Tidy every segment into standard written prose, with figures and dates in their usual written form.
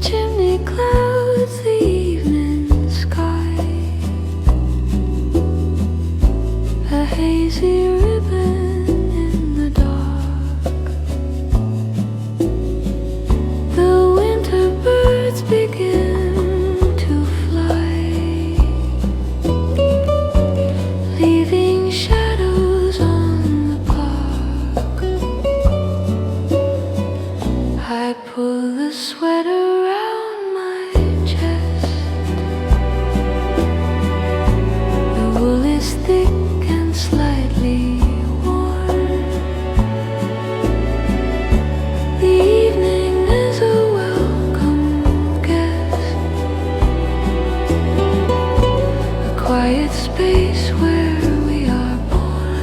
chimney clouds the evening sky, a hazy ribbon in the dark. The winter birds begin to fly, leaving shadows on the park. I pull the sweater around my chest. The wool is thick and slightly warm. The evening is a welcome guest, a quiet space where we are born.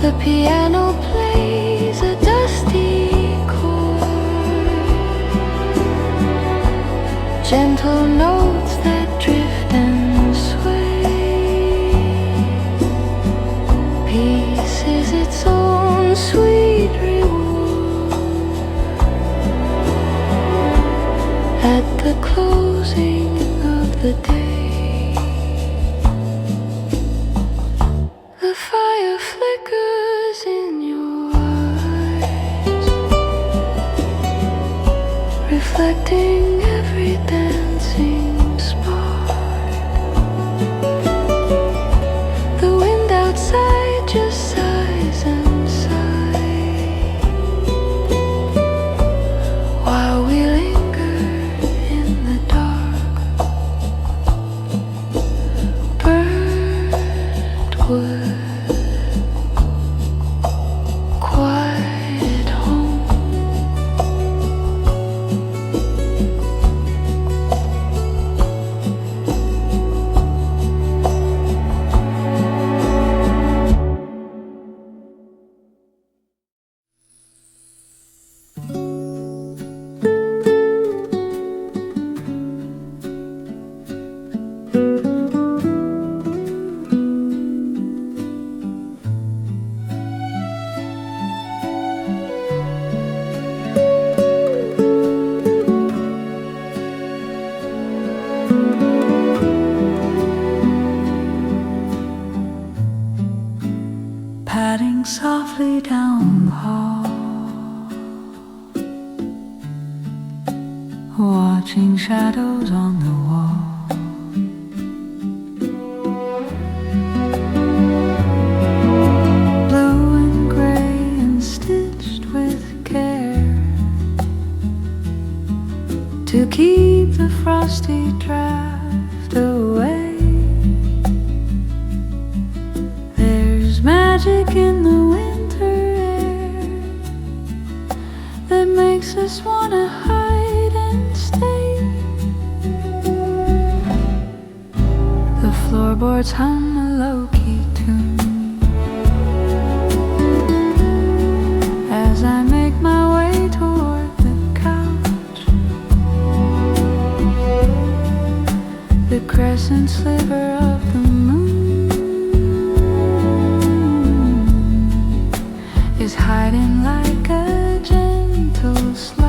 The piano plays a dusty chord, gentle notes that drift and sway. Peace is its own sweet reward at the closing of the day. The fire flickers in your eyes, reflecting every dancing spark. The wind outside just sighs and sighs while we linger in the dark. Burnt wood, quiet home. Padding softly down the hall, watching shadows on the wall. Blue and gray and stitched with care to keep the frosty draft away. There's magic in the winter air that makes us wanna hide and stay. The floorboards hum a low-key tune as I make my way toward the couch. The crescent sliver of the moon is hiding like a gentle slouch.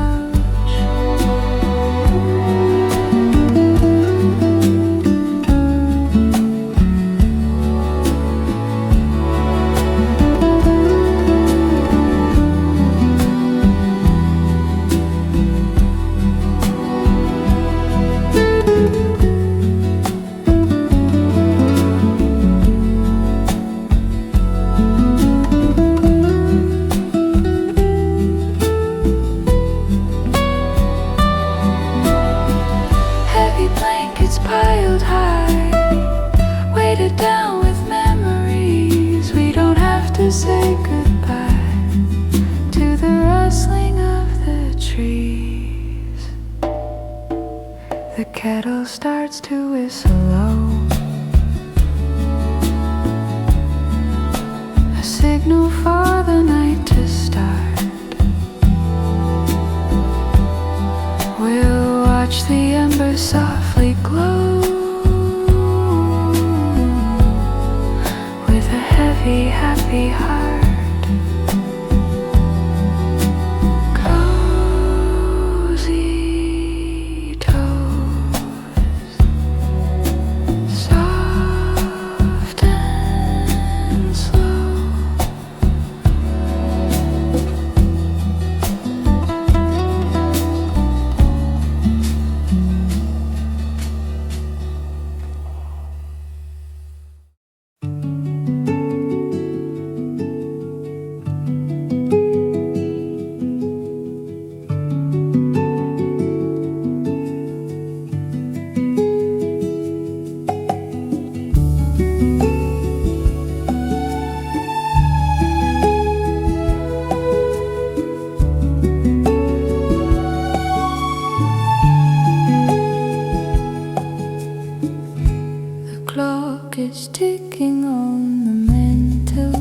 kettle starts to whistle low, a signal for the night to start. We'll watch the embers softly glow with a heavy, happy heart. Is ticking on the mantelpiece,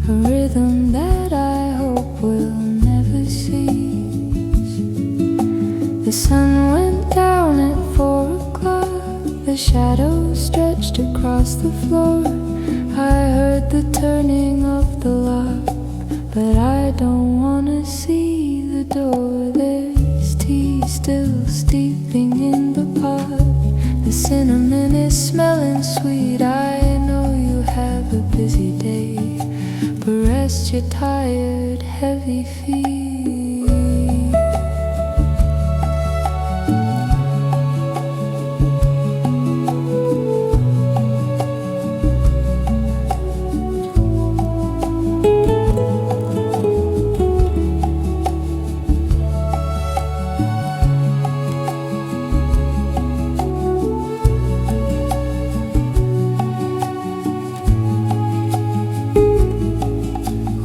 a rhythm that I hope will never cease. The sun went down at 4 o'clock, the shadows stretched across the floor. I heard the turning of the lock, but I don't wanna see the door. There's tea still steeping in the pot. The cinnamon is smelling sweet. I know you have a busy day, but rest your tired, heavy feet.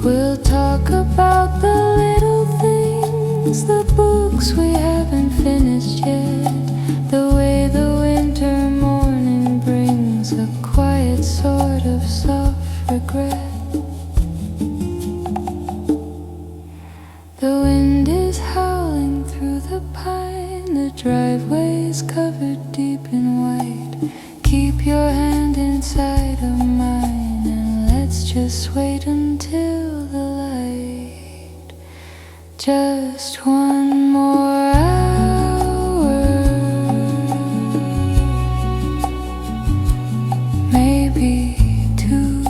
We'll talk about the little things, the books we haven't finished yet, the way the winter morning brings a quiet sort of soft regret. The wind is howling through the pine, the driveway is covered deep in white. Keep your hand inside of mine and let's just wait until the light. Just one more hour, maybe 2.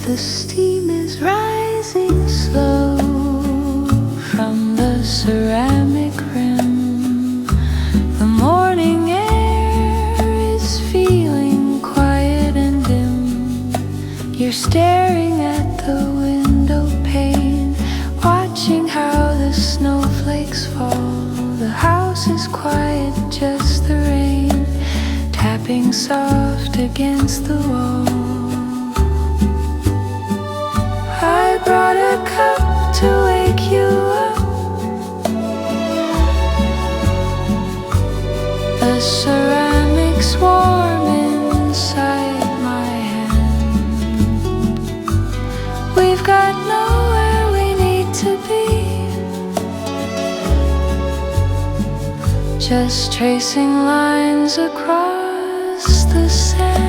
The steam is rising slow from the ceramic rim. The morning air is feeling quiet and dim. You're staring at the window pane, watching how the snowflakes fall. The house is quiet, just the rain tapping soft against the wall. I brought a cup to wake you up, the ceramic's warm inside my hand. We've got nowhere we need to be, just tracing lines across the sand.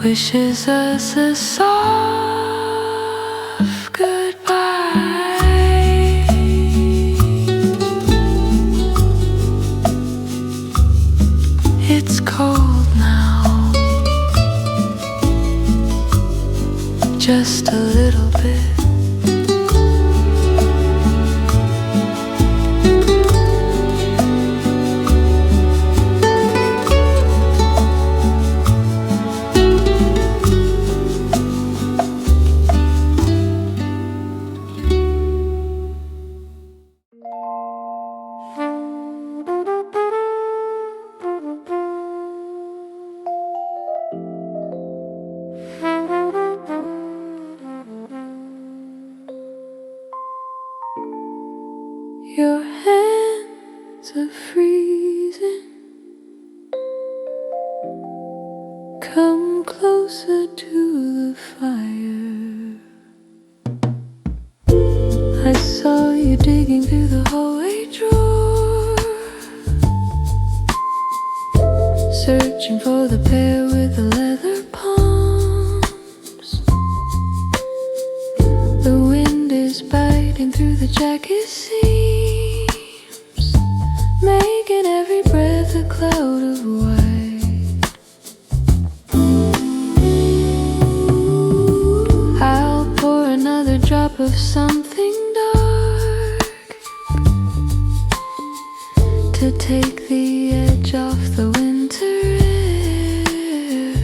wishes us a soft goodbye. It's cold now, just a little bit. Your hands are freezing. Come closer to the fire. I saw you digging through the hallway drawer, searching for the pair with the leather palms. The wind is biting through the jacket seams, making every breath a cloud of white. I'll pour another drop of something dark to take the edge off the winter air.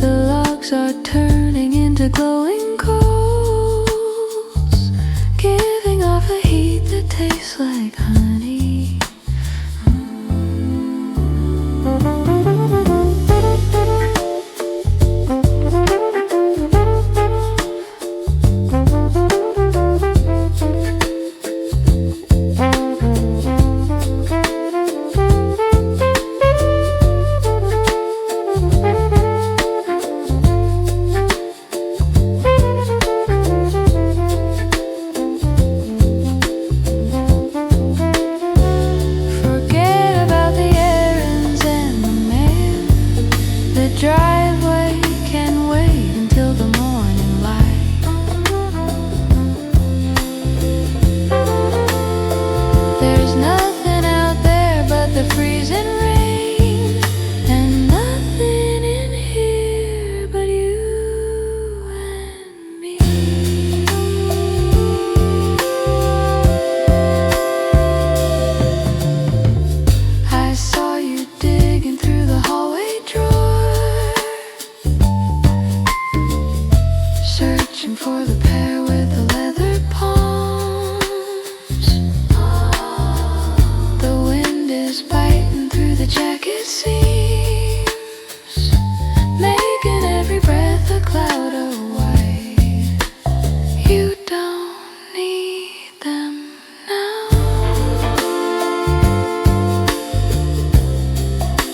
The logs are turning into glowing coals, giving off a heat that tastes like honey. Driveway can wait until the morning light. There's nothing out there but the freezing rain, and nothing in here but you and me. I saw you digging through the hallway drawer, searching for the pair with the leather palms. The wind is biting through the jacket seams, making every breath a cloud of white. You don't need them now,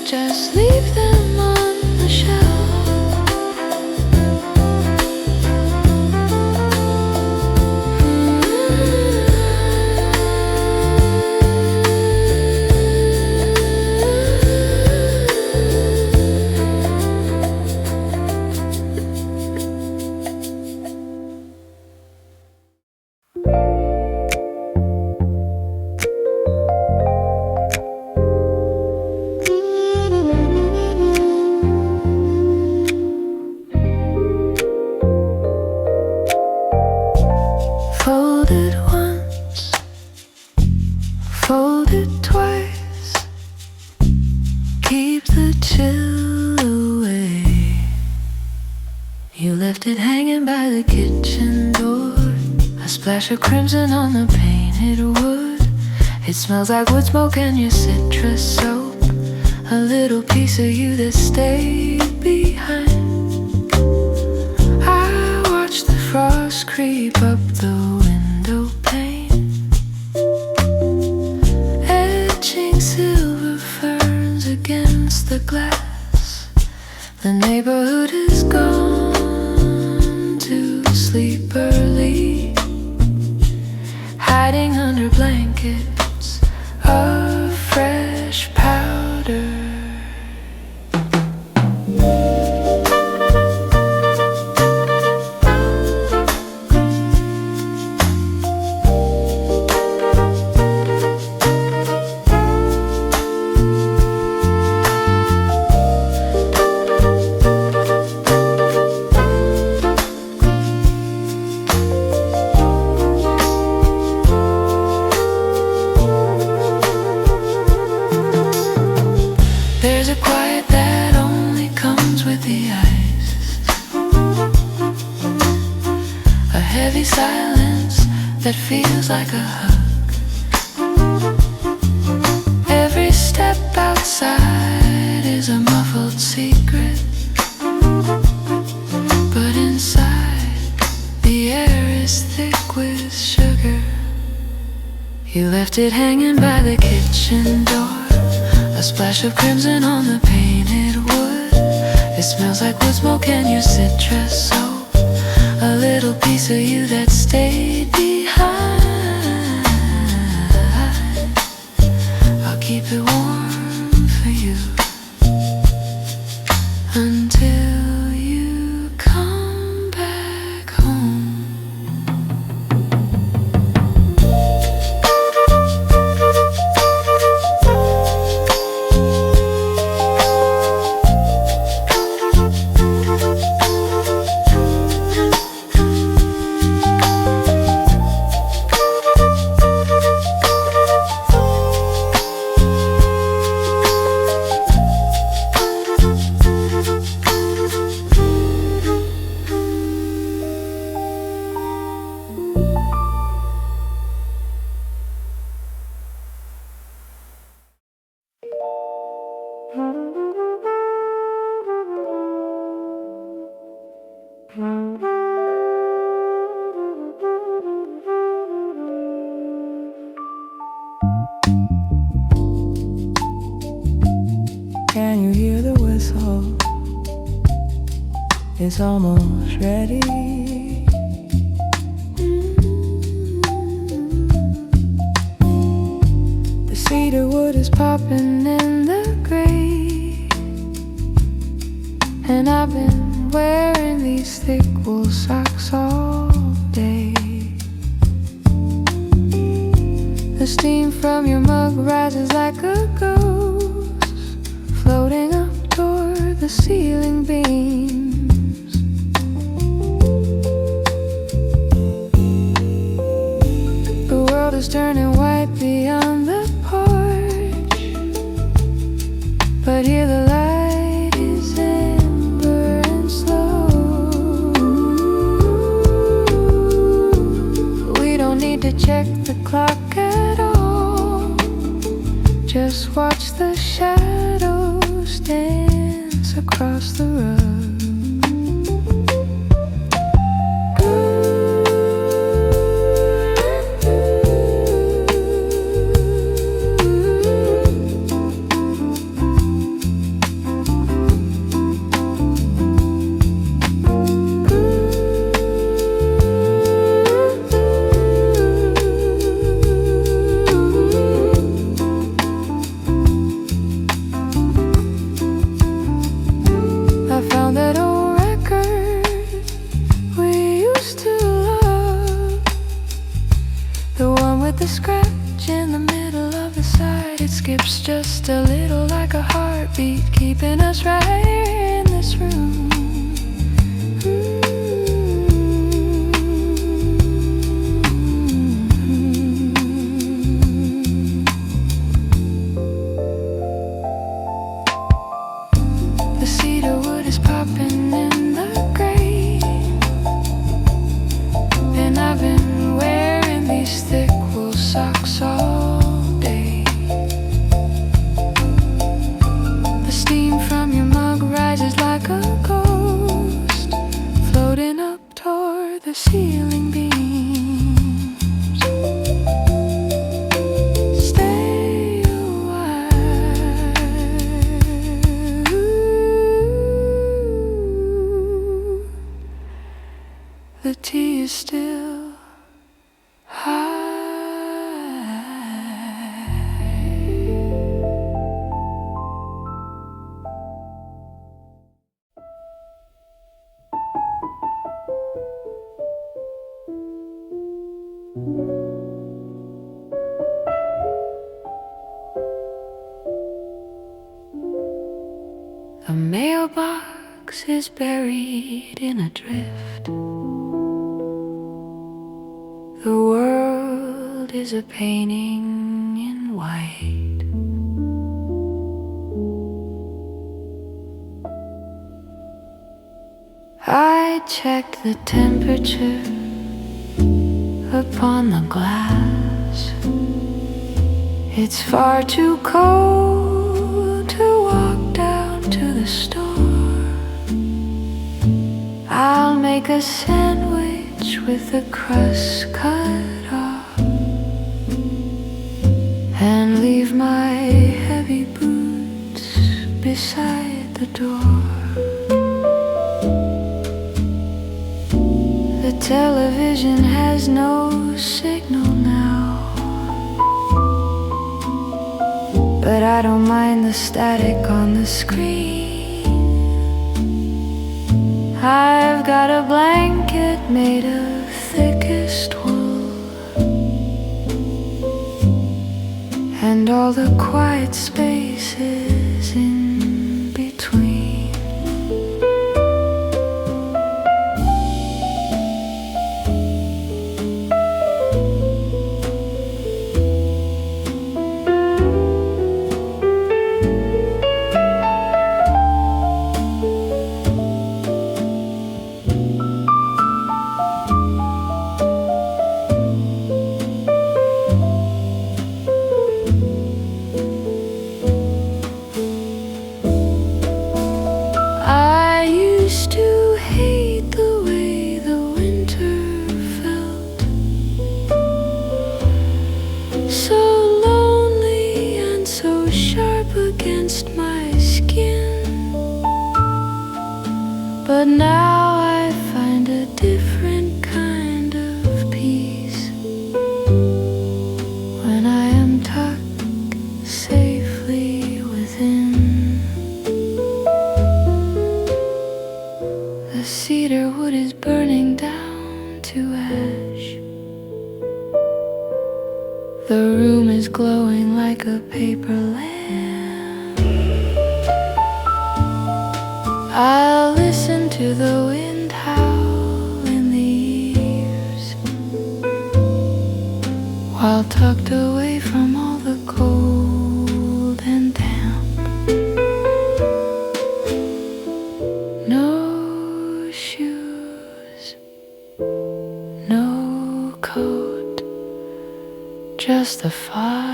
just leave them on the shelf. Fold it once, fold it twice, keep the chill away. You left it hanging by the kitchen door, a splash of crimson on the painted wood. It smells like wood smoke and your citrus soap, a little piece of you that stayed behind. I watch the frost creep up the window pane, etching silver ferns against the glass. The neighborhood is gone to sleep early, hiding under blankets of fresh powder. silence that feels like a hug. Every step outside is a muffled secret, but inside the air is thick with sugar. You left it hanging by the kitchen door, a splash of crimson on the painted wood. It smells like wood smoke and your citrus soap, a little piece of you that stayed behind. I'll keep it warm for you until you come back home. Can you hear the whistle? It's almost ready. The cedar wood is popping in the grave, and I've been wearing these thick wool socks all day. The steam from your mug rises like a ghost, floating up toward the ceiling beams. The world is turning white beyond the porch, but here the light is amber and slow. We don't need to check the clock at all, just watch the shadows dance across the rug. Skips just a little like a heartbeat, keeping us right here in this room. The cedar wood is popping in the grave, and I've been wearing these thick wool socks all day. Steam from your mug rises like a ghost, floating up toward the ceiling beams. Stay a while. The tea is still hot. The mailbox is buried in a drift. The world is a painting in white. I checked the temperature upon the glass. It's far too cold to walk down to the store. I'll make a sandwich with the crust cut off and leave my heavy boots beside the door. The television has no signal now, but I don't mind the static on the screen. I've got a blanket made of thickest wool, and all the quiet spaces in between. But now I find a different kind of peace when I am tucked safely within. The cedar wood is burning down to ash. The room is glowing like a paper lamp. I'll listen to the wind howl in the ears while tucked away from all the cold and damp. No shoes, no coat, just the fire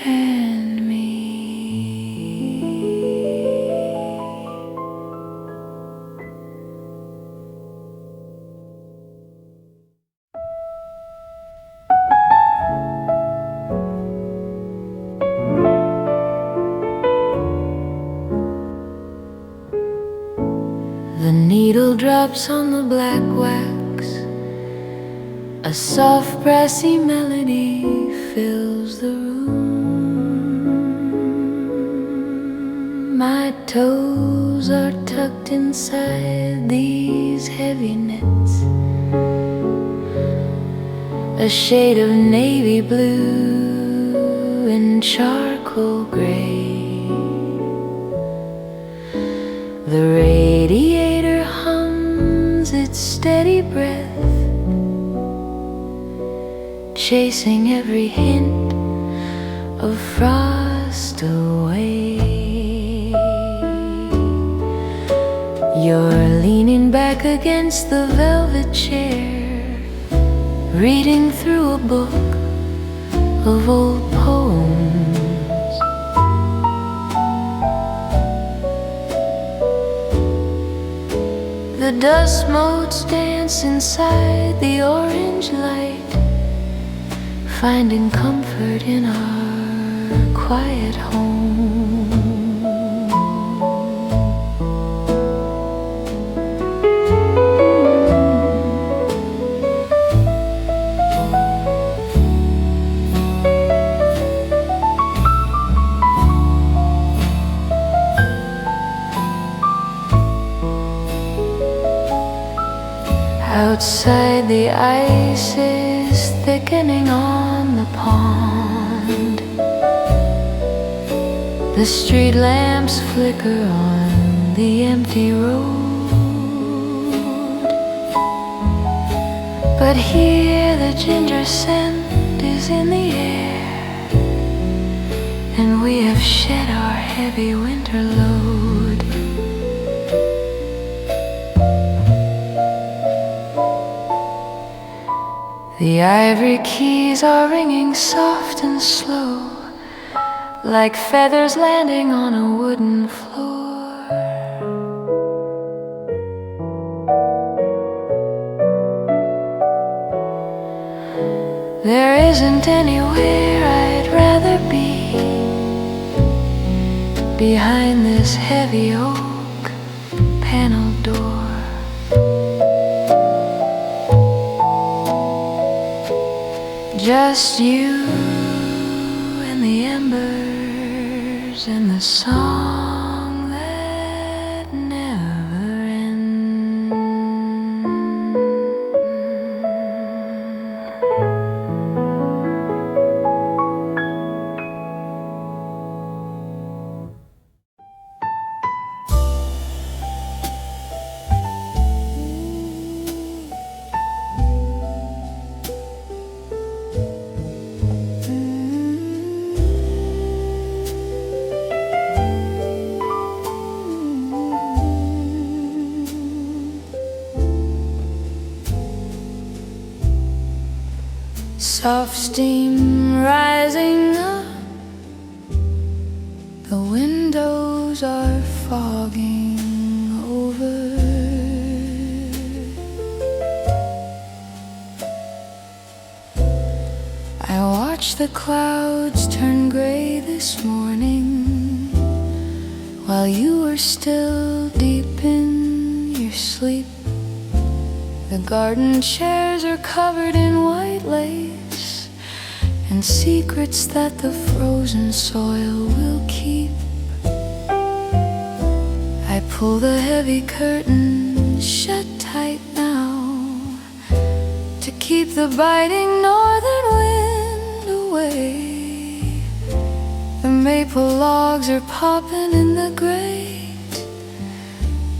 and me. The needle drops on the black wax. A soft brassy melody fills the room. My toes are tucked inside these heavy nets, a shade of navy blue and charcoal gray. The radiator hums its steady breath, chasing every hint of frost away. You're leaning back against the velvet chair, reading through a book of old poems. The dust motes dance inside the orange light, finding comfort in our quiet home. Outside the ice is thickening on the pond. The street lamps flicker on the empty road, but here the ginger scent is in the air, and we have shed our heavy winter load. The ivory keys are ringing soft and slow, like feathers landing on a wooden floor. There isn't anywhere I'd rather be behind this heavy oak paneled door. Just you and the embers and the song that never ends. Soft steam rising up, the windows are fogging over. I watched the clouds turn gray this morning while you were still deep in your sleep. The garden chairs are covered in white lace and secrets that the frozen soil will keep. I pull the heavy curtain shut tight now to keep the biting northern wind away. The maple logs are popping in the grate,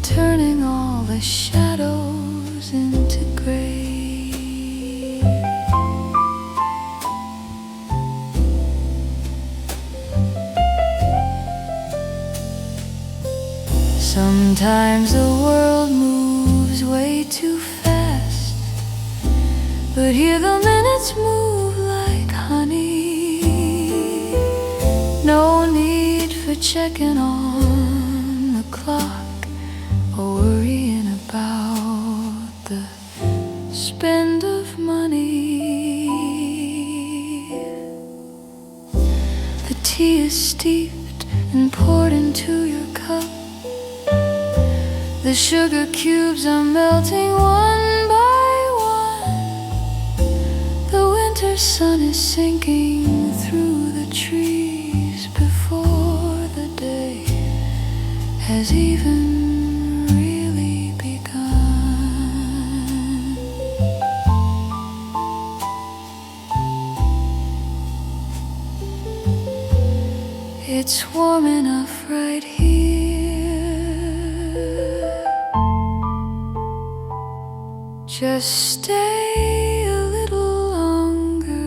turning all the shadows into gray. Sometimes the world moves way too fast, but here the minutes move like honey. No need for checking on the clock or worrying about the spend of money. The tea is steeped and poured into your cup. The sugar cubes are melting one by one. The winter sun is sinking through the trees before the day has even really begun. It's warm enough right here. Just stay a little longer.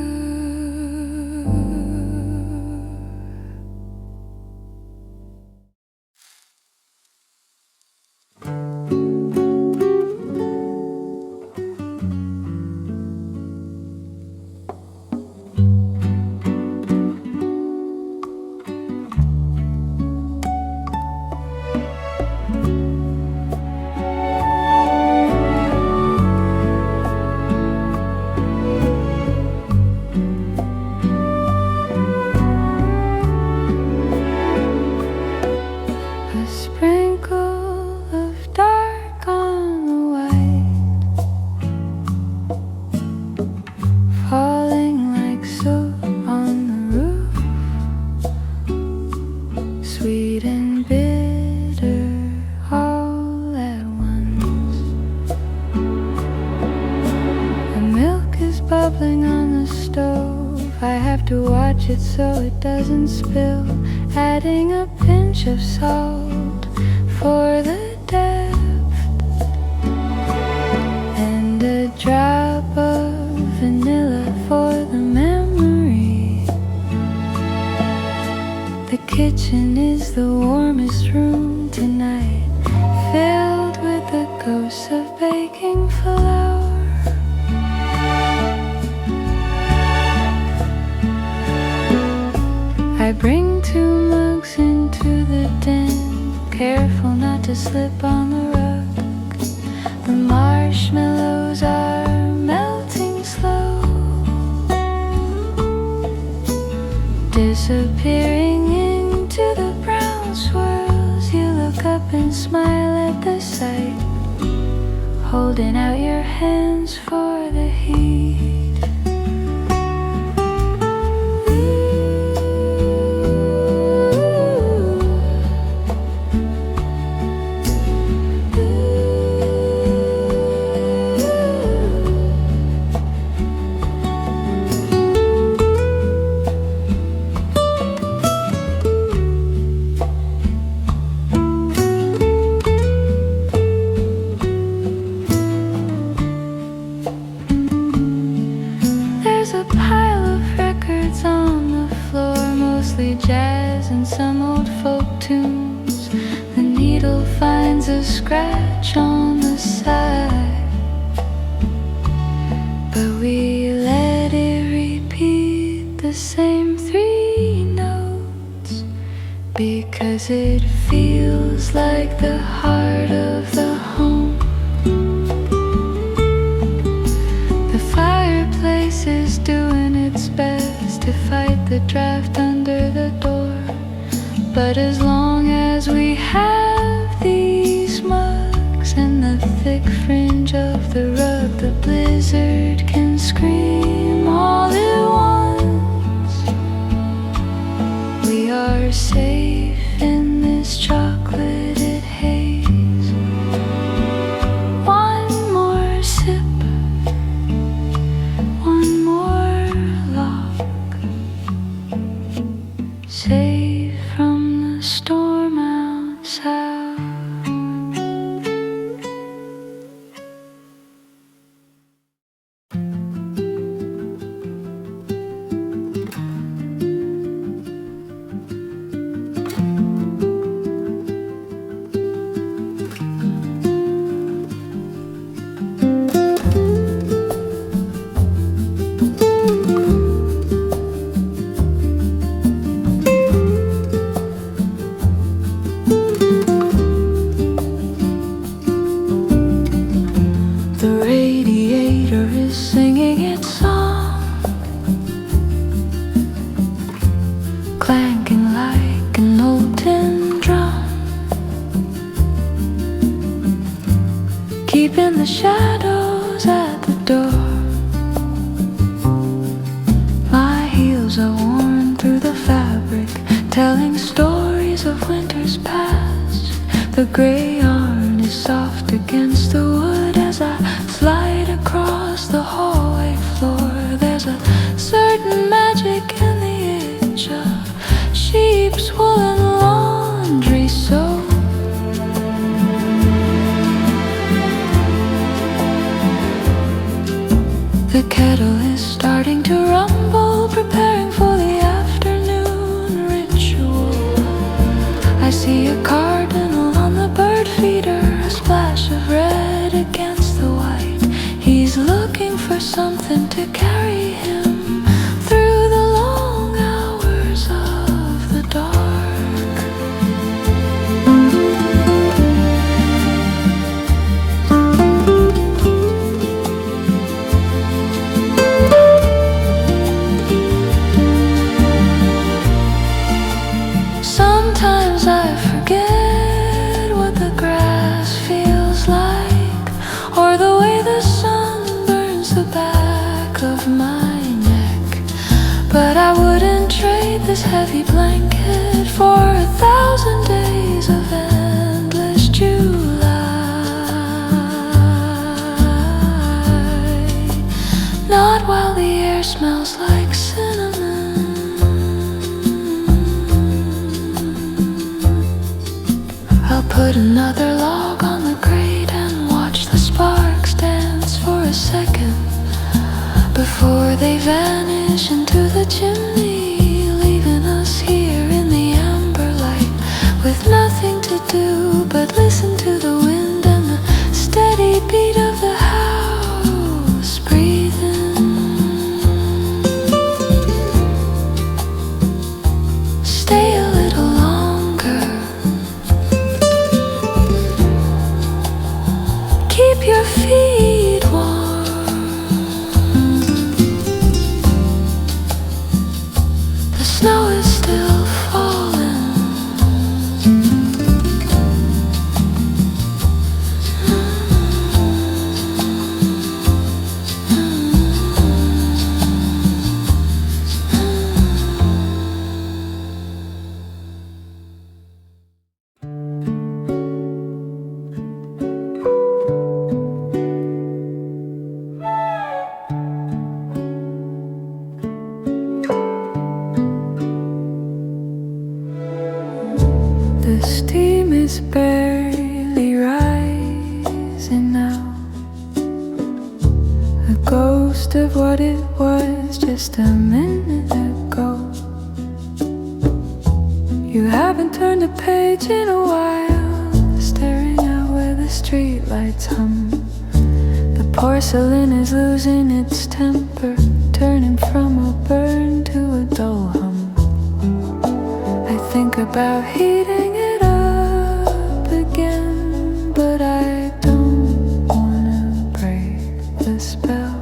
So it doesn't spill, adding a pinch of salt for the depth and a drop of vanilla for the memory. The kitchen is the warmest room tonight, filled with the ghosts of baking flour. careful not to slip on the rug. The marshmallows are melting slow, disappearing into the brown swirls. You look up and smile at the sight, holding out your hands for the heat. Jazz and some old folk tunes. The needle finds a scratch on the side, but we let it repeat the same three notes because it feels like the heart of the home. The fireplace is doing its best to fight the draft under the door, but as long as we have these mugs and the thick fringe of the rug, the blizzard can scream all at once. We are safe in this chocolated haze. One more sip, one more lock, safe from the storm outside. Keeping the shadows at the door. My heels are worn through the fabric, telling stories of winters past. The gray yarn is soft against the wood as I slide across the hallway floor. There's a certain magic in the itch of sheep's woolen laundry soap. The kettle is starting to rumble, preparing for the afternoon ritual. I see a cardinal on the bird feeder, a splash of red against the white. He's looking for something to carry him through the long hours of the dark. Sometimes I forget what the grass feels like, or the way the sun burns the back of my neck. But I wouldn't trade this heavy blanket for 1,000 days of endless July. Not while the air smells like cinnamon. I'll put another log on the grate and watch the sparks dance for a second before they vanish into the chimney, leaving us here in the amber light with nothing to do but listen to the wind and the steady beat of the house breathing. Stay a little longer. steam is barely rising now, a ghost of what it was just a minute ago. You haven't turned a page in a while, staring out where the streetlights hum. The porcelain is losing its temper, turning from a burn to a dull hum. I think about heating it up again, but I don't wanna break the spell.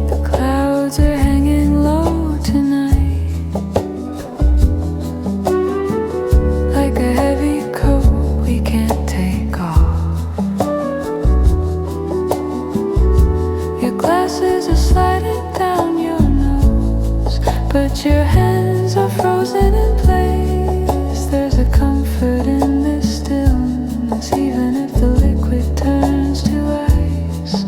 The clouds are hanging low tonight, like a heavy coat we can't take off. Your glasses are sliding down your nose, but your hands are frozen in place. There's a comfort in this stillness, even if the liquid turns to ice.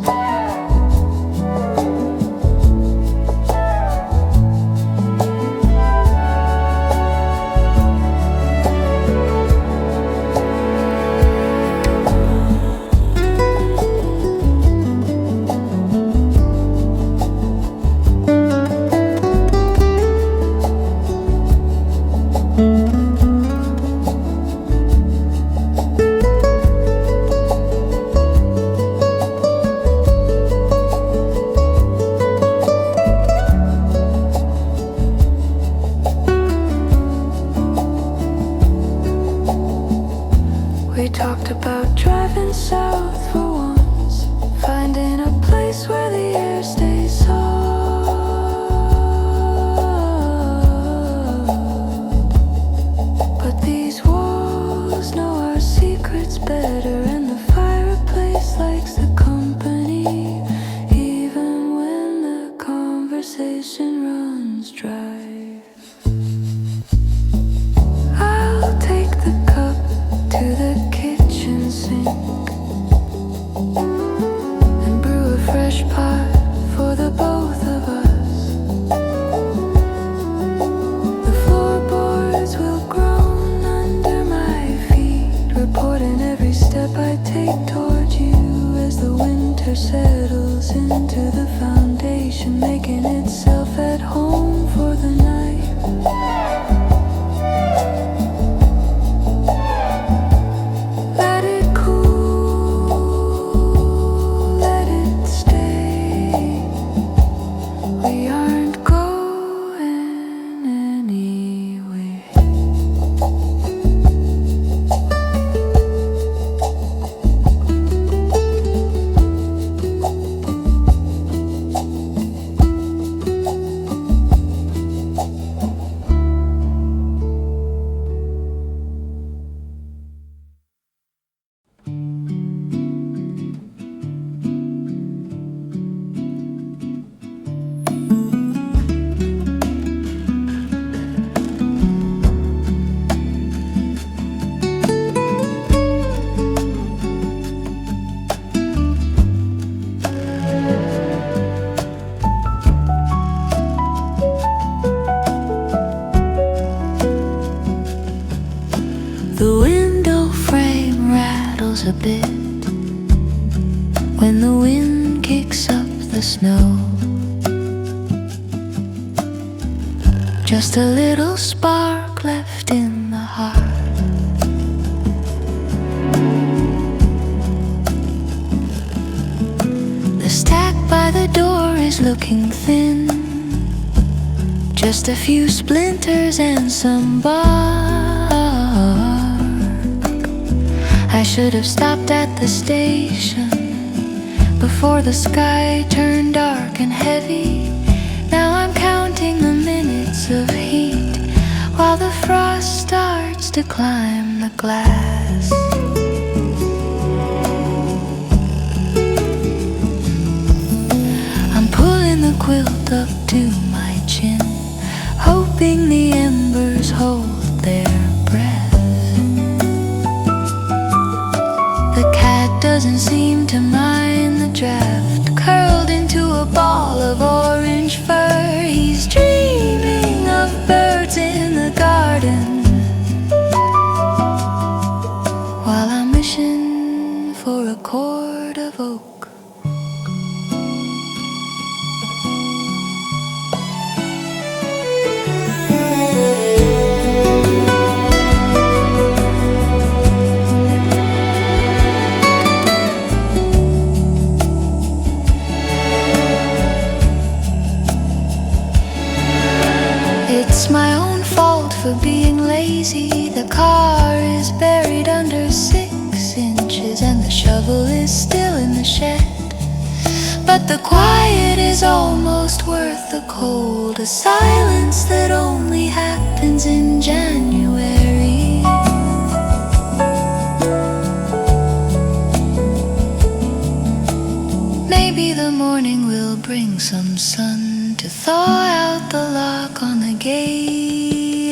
We talked about driving south for once, finding a place where the air stays soft. But these walls know our secrets better, and the fireplace likes the company, even when the conversation runs dry. I'll take the cup to the kitchen sink and brew a fresh pot for the both of us. The floorboards will groan under my feet, reporting every step I take toward you as the winter settles into the foundation, making itself at home for the night. The window frame rattles a bit when the wind kicks up the snow. Just a little spark left in the heart. The stack by the door is looking thin, just a few splinters and some bark. I should have stopped at the station before the sky turned dark and heavy. Now I'm counting the minutes of heat while the frost starts to climb the glass. I'm pulling the quilt up to my chin, hoping the embers hold their breath. The cat doesn't seem to mind the draft, curled into a ball of orange fur. He's dreaming of birds in for being lazy. The car is buried under 6 inches and the shovel is still in the shed. But the quiet is almost worth the cold, a silence that only happens in January. Maybe the morning will bring some sun to thaw out the lock on the gate.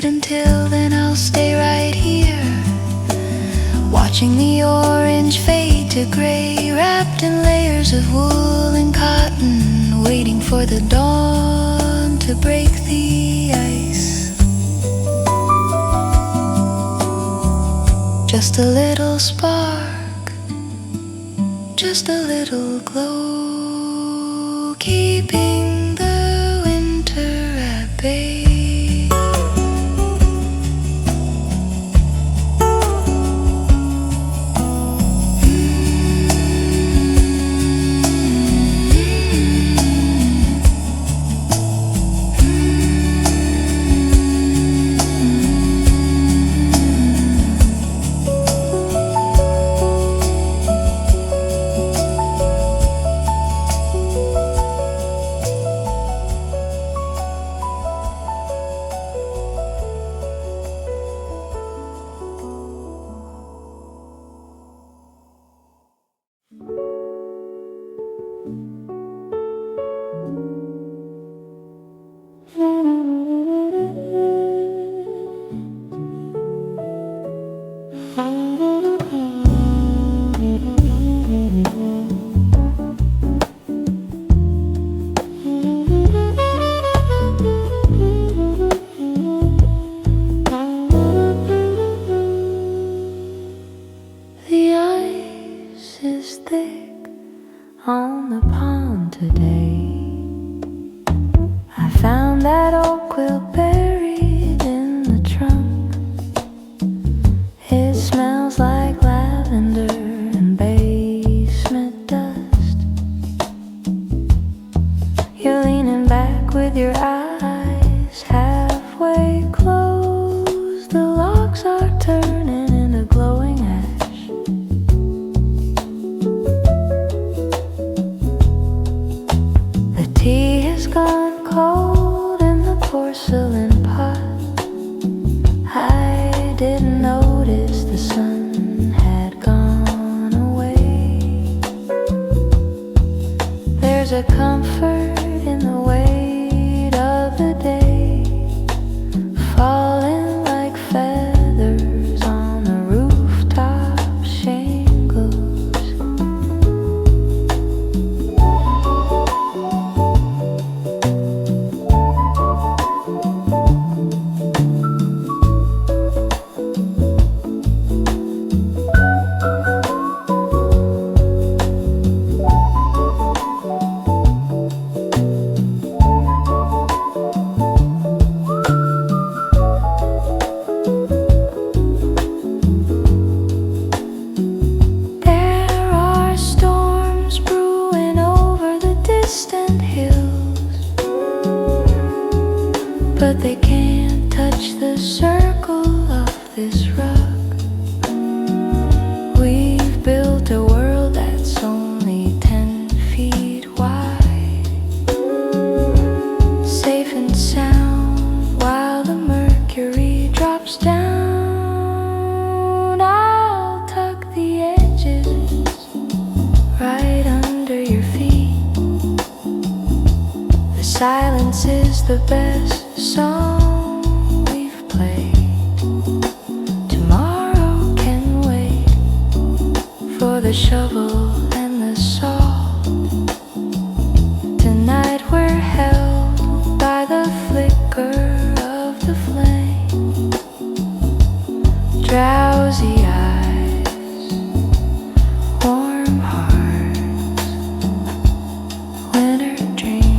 Until then I'll stay right here, watching the orange fade to gray, wrapped in layers of wool and cotton, waiting for the dawn to break the ice. Just a little spark, just a little glow, keeping the winter at bay. On the pond today, I found that old quilt buried in the trunk. It smells like lavender and basement dust. You're leaning back with your eyes halfway closed. The logs are turning into glowing ash. Tea has gone cold in the porcelain pot. I didn't notice the sun had gone away. There's a comfort in the weight of the day, falling like feathers on the rooftop shingles. But they can't touch the circle of this rug. We've built a world that's only 10 feet wide, safe and sound while the mercury drops down. I'll tuck the edges right under your feet. The silence is the best song we've played. Tomorrow can wait for the shovel and the saw. Tonight we're held by the flicker of the flame. Drowsy eyes, warm hearts, winter dreams.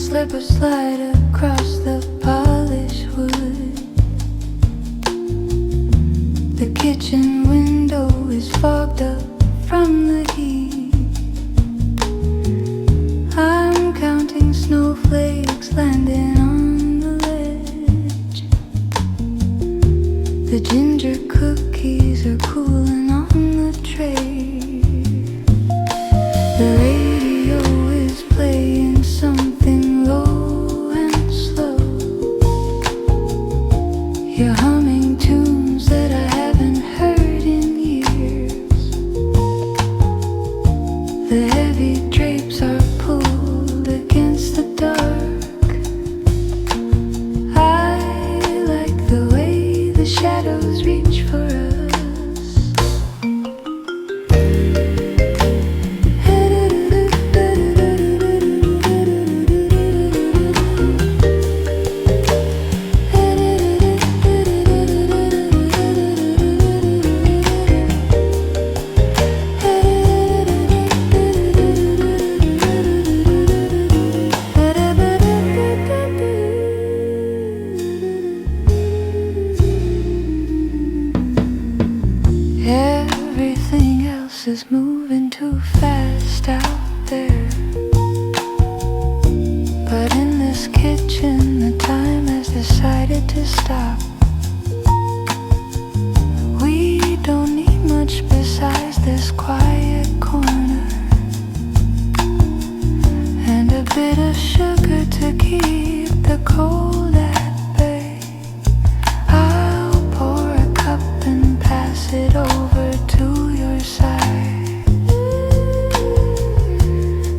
slip or slide across the polished wood. The kitchen window is fogged up from the heat. I'm counting snowflakes landing on the ledge. The ginger cookies are cooling on the tray. The radio is playing something low and slow. You're humming tunes that I haven't heard in years. The heavy drapes are pulled against the dark. I like the way the shadows reach for us. Everything else is moving too fast out there. But in this kitchen, the time has decided to stop. We don't need much besides this quiet corner and a bit of sugar to keep the cold at bay. I'll pour a cup and pass it over to your side.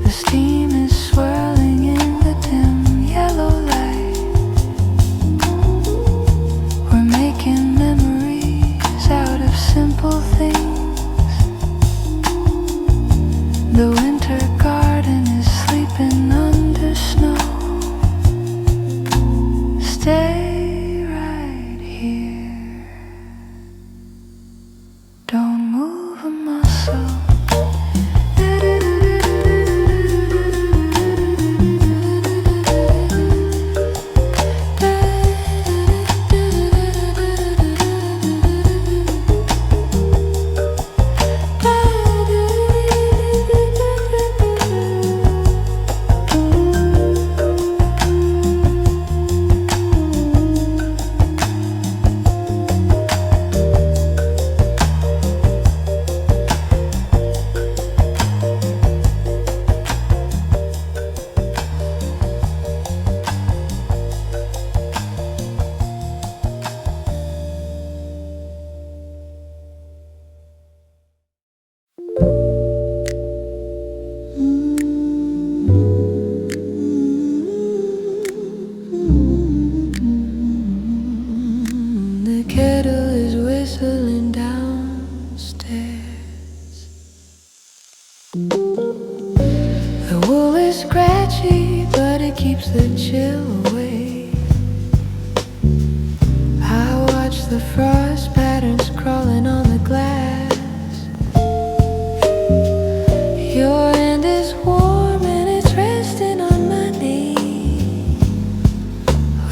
The steam is swirling in the dim yellow light. We're making memories out of simple things. The winter garden is sleeping under snow. Stay right here. Don't move a muscle. The kettle is whistling downstairs. The wool is scratchy, but it keeps the chill away. I watch the frost patterns crawling on the glass. Your hand is warm and it's resting on my knee.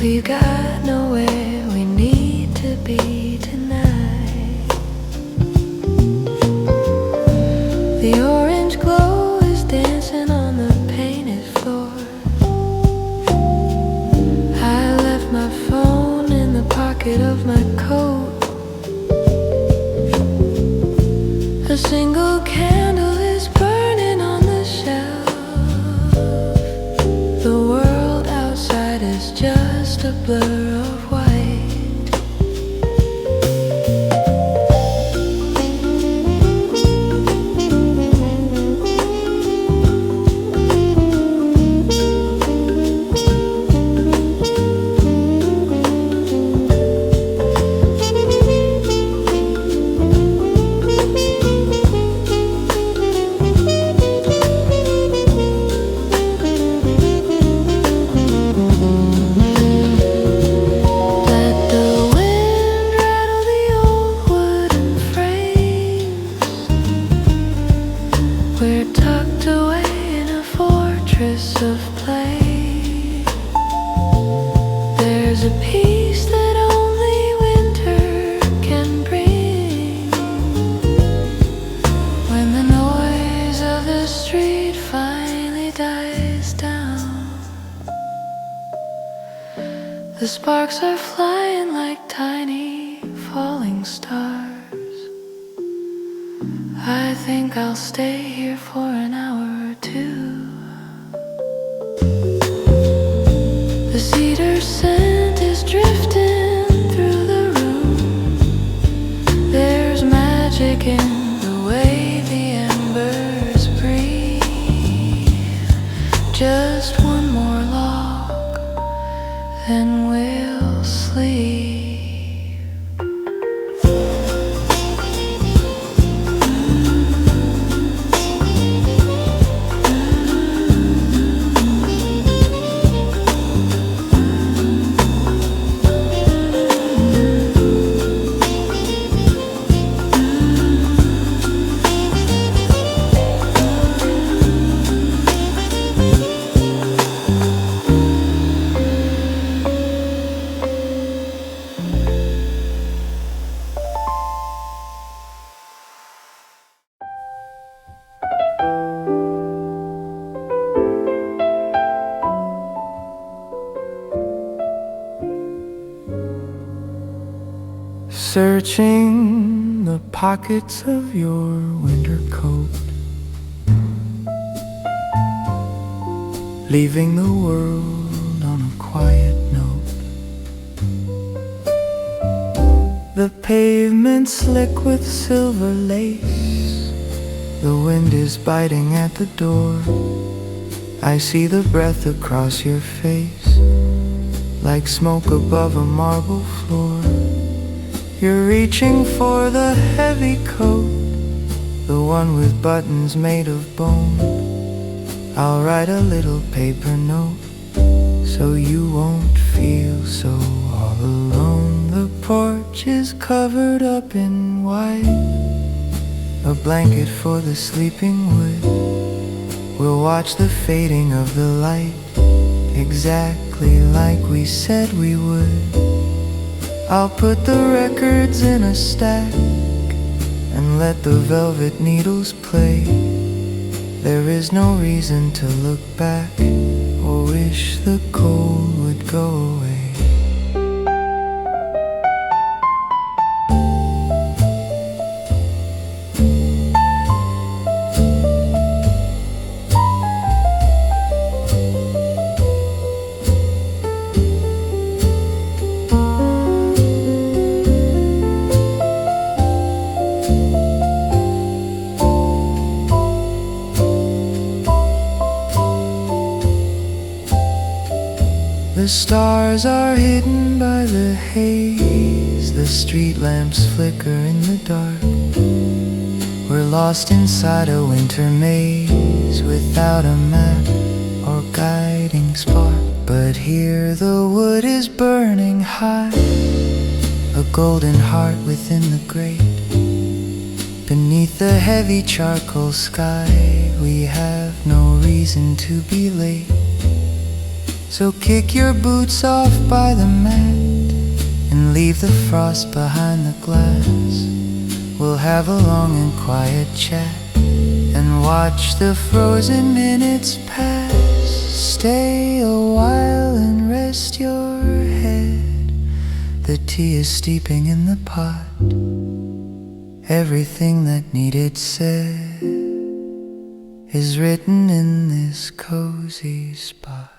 We got nowhere we need to be tonight. The orange glow is dancing on the painted floor. I left my phone in the pocket of my coat. A single candle is burning on the shelf. The world outside is just a blur of white. a peace that only winter can bring. When the noise of the street finally dies down, the sparks are flying like tiny falling stars. I think I'll stay here for an hour or two. The cedar scent is drifting through the room. There's magic in the way the embers breathe. Just one more log, then we'll sleep. Searching the pockets of your winter coat, leaving the world on a quiet note. The pavement slick with silver lace, the wind is biting at the door. I see the breath across your face, like smoke above a marble floor. You're reaching for the heavy coat, the one with buttons made of bone. I'll write a little paper note, so you won't feel so all alone. The porch is covered up in white, a blanket for the sleeping wood. We'll watch the fading of the light, exactly like we said we would. I'll put the records in a stack and let the velvet needles play. There is no reason to look back or wish the cold would go away. The stars are hidden by the haze, the street lamps flicker in the dark. We're lost inside a winter maze, without a map or guiding spark. But here the wood is burning high, a golden heart within the grate. Beneath the heavy charcoal sky, we have no reason to be late. So kick your boots off by the mat and leave the frost behind the glass. We'll have a long and quiet chat and watch the frozen minutes pass. Stay a while and rest your head. The tea is steeping in the pot. Everything that needed said is written in this cozy spot.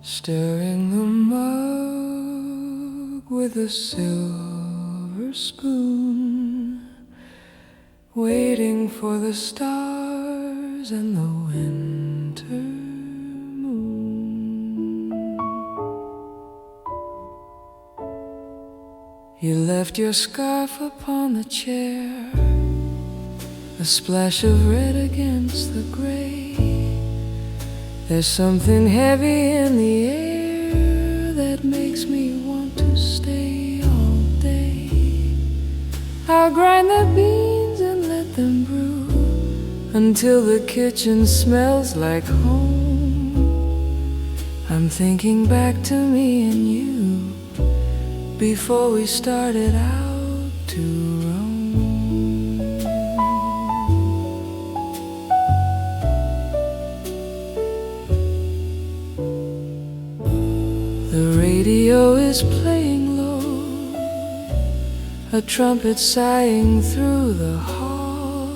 Stirring the mug with a silver spoon, waiting for the stars and the winter moon. You left your scarf upon the chair, a splash of red against the gray. There's something heavy in the air that makes me want to stay all day. I'll grind the beans and let them brew until the kitchen smells like home. I'm thinking back to me and you before we started out to roam. The radio is playing low, a trumpet sighing through the hall.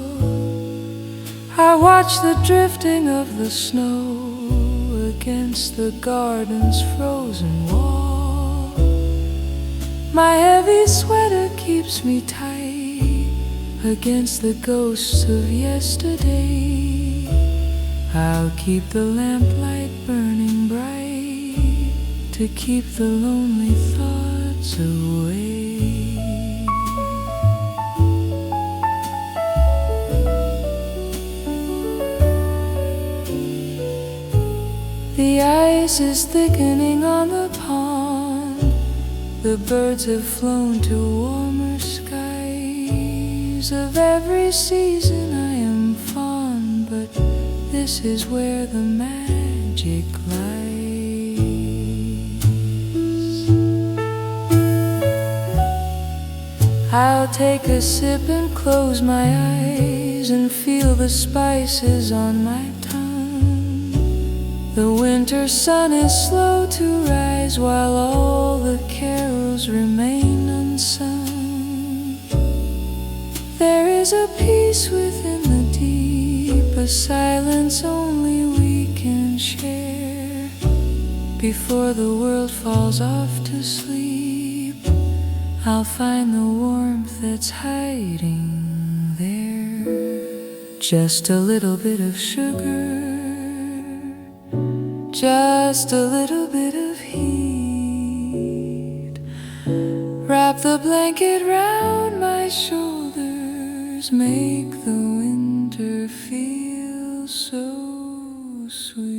I watch the drifting of the snow against the garden's frozen wall. My heavy sweater keeps me tight against the ghosts of yesterday. I'll keep the lamplight burning bright to keep the lonely thoughts away. The ice is thickening on the pond. The birds have flown to warmer skies. Of every season I am fond, but this is where the magic lies. I'll take a sip and close my eyes and feel the spices on my tongue. The winter sun is slow to rise while all the carols remain unsung. There is a peace within the deep, a silence only we can share. Before the world falls off to sleep, I'll find the warmth that's hiding there. Just a little bit of sugar, just a little bit of heat. Wrap the blanket round my shoulders, make the winter feel so sweet.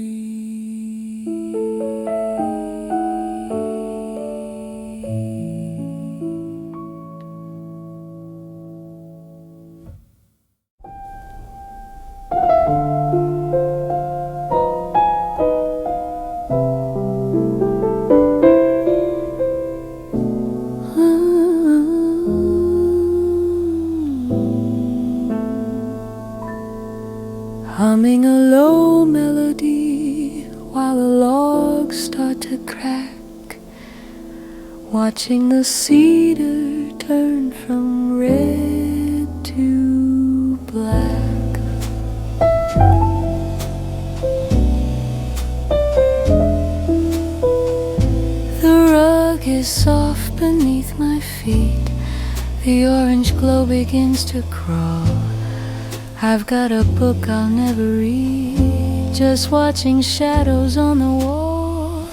Humming a low melody while the logs start to crack, watching the cedar turn from red to black. The rug is soft beneath my feet, the orange glow begins to crawl. I've got a book I'll never read, just watching shadows on the wall.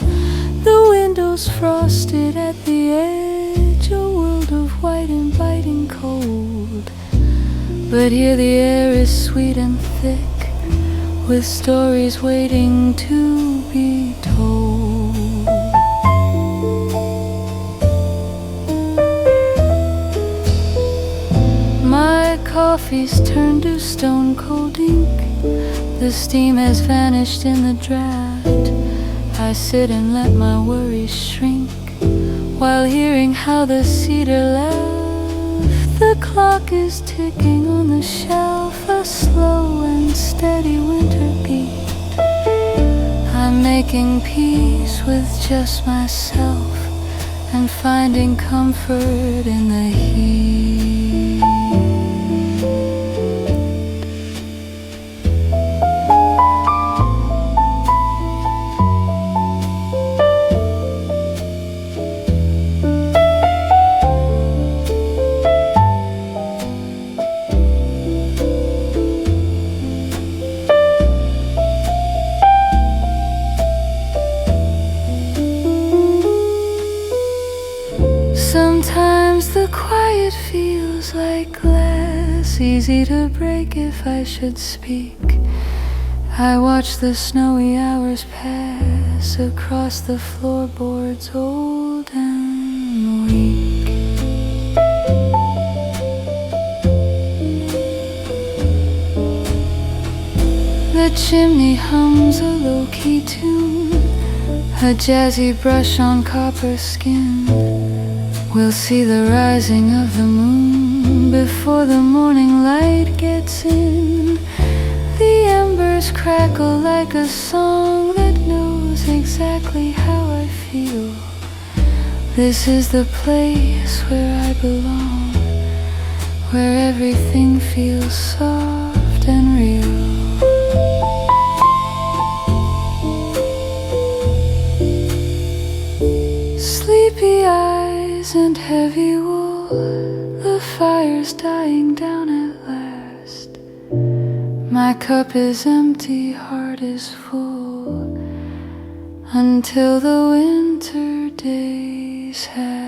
The window's frosted at the edge, a world of white and biting cold. But here the air is sweet and thick, with stories waiting to be told. My coffee's turned to stone cold ink, the steam has vanished in the draft. I sit and let my worries shrink, while hearing how the cedar laugh. The clock is ticking on the shelf, a slow and steady winter beat. I'm making peace with just myself and finding comfort in the heat. Sometimes it feels like glass, easy to break if I should speak. I watch the snowy hours pass across the floorboards old and weak. The chimney hums a low-key tune, a jazzy brush on copper skin. We'll see the rising of the moon before the morning light gets in. The embers crackle like a song that knows exactly how I feel. This is the place where I belong, where everything feels soft and real. Sleepy eyes and heavy wool, the fire's dying down at last. My cup is empty, heart is full, until the winter days have